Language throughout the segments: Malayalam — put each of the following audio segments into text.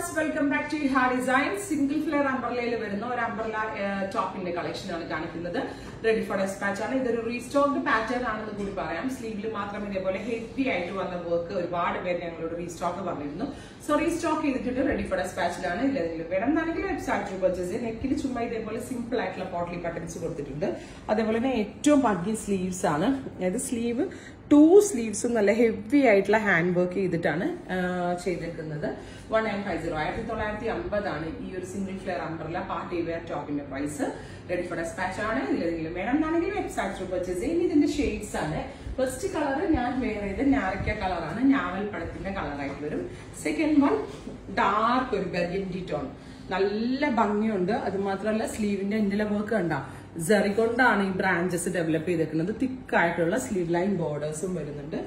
viewers, welcome back to Hair Design. Single flare umbrella വരുന്ന ഒരു umbrella ടോപ്പിന്റെ കളക്ഷൻ ആണ് കാണിക്കുന്നത്. Ready for dispatch ആണ്. ഇതൊരു റീസ്റ്റോക്ഡ് പാറ്റേൺ ആണെന്ന് കൂടി പറയാം. സ്ലീവിൽ മാത്രം ഇതേപോലെ ഹെവി ആയിട്ട് വന്ന വർക്ക് ഒരുപാട് പേര് ഞങ്ങളോട് റീസ്റ്റോക്ക് പറഞ്ഞിരുന്നു. സോ റീസ്റ്റോക്ക് ചെയ്തിട്ട് റെഡി ഫോർ ഡിസ്പാച്ചിലാണ്. ഇല്ലെങ്കിൽ വേണമെന്നാണെങ്കിൽ വെബ്സൈറ്റ് പർച്ചേസ് ചെയ്യാം. നെക്കിൽ ചുമ്മാ ഇതേപോലെ സിമ്പിൾ ആയിട്ടുള്ള പോട്ട്ലി ബട്ടൺസ് കൊടുത്തിട്ടുണ്ട്. അതേപോലെ തന്നെ ഏറ്റവും ഭംഗി സ്ലീവ്സ് ആണ്. അതായത് സ്ലീവ് 2 സ്ലീവ്സും നല്ല ഹെവി ആയിട്ടുള്ള ഹാൻഡ് വർക്ക് ചെയ്തിട്ടാണ് ചെയ്തിരിക്കുന്നത്. 1950 1950 ആണ് ഈ ഒരു single flare umbrella party wear ടോപ്പിന്റെ പ്രൈസ്. റെഡി ഫോർ ഡിസ്പാച്ച് ആണ്. ഇതിലെങ്കിലും വേണമെന്നാണെങ്കിൽ വെബ്സൈറ്റ് പർച്ചേസ് ചെയ്യും. ഇതിന്റെ ഷെയ്ഡ്സ് ആണ്. ഫസ്റ്റ് കളർ ഞാൻ വെയർ ചെയ്ത് ഞാറക്ക കളറാണ്, ഞാവൽ പഴത്തിന്റെ കളറായിട്ട് വരും. സെക്കൻഡ് വൺ ഡാർക്ക് ഒരു ബർഗൻഡി ടോൺ, നല്ല ഭംഗിയുണ്ട്. അത് മാത്രമല്ല സ്ലീവിന്റെ എൻഡിലെ വർക്ക് കണ്ട ജറി കൊണ്ടാണ് ഈ ബ്രാഞ്ചസ് ഡെവലപ്പ് ചെയ്തേക്കുന്നത്. തിക്കായിട്ടുള്ള സ്ലീവ് ലൈൻ ബോർഡേഴ്സും വരുന്നുണ്ട്.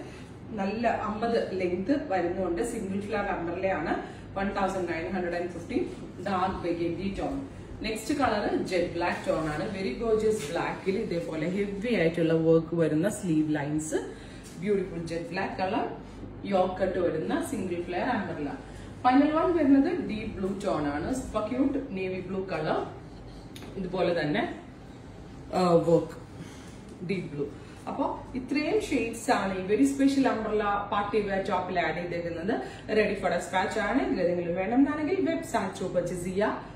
നല്ല 50 ലെങ്ത് വരുന്നുണ്ട്. സിംഗിൾ ഫ്ലവർ അംബ്രല്ലയാണ്. 1950 dark burgundy tone. Next colour jet black tone ആണ്. വെരി ഗോർജിയസ് ബ്ലാക്കിൽ ഇതേപോലെ ഹെവി ആയിട്ടുള്ള വർക്ക് വരുന്ന sleeve lines. Beautiful jet black colour. Yoke cut വരുന്ന single flare umbrella. Final one വരുന്നത് ഡീപ് ബ്ലൂ ടോൺ ആണ്. Cute navy blue colour. ഇതുപോലെ തന്നെ വർക്ക് ഡീപ് ബ്ലൂ. അപ്പൊ ഇത്രയും ഷെയ്ഡ്സ് ആണ് ഈ very special umbrella party wear ടോപ്പിൽ ആഡ് ചെയ്തേക്കുന്നത്. റെഡി ഫോർ ഡിസ്പാച്ച് ആണ്. ഇതിലെന്തെങ്കിലും വേണമെന്നാണെങ്കിൽ വെബ്സൈറ്റ് പർച്ചേസ് ചെയ്യുക.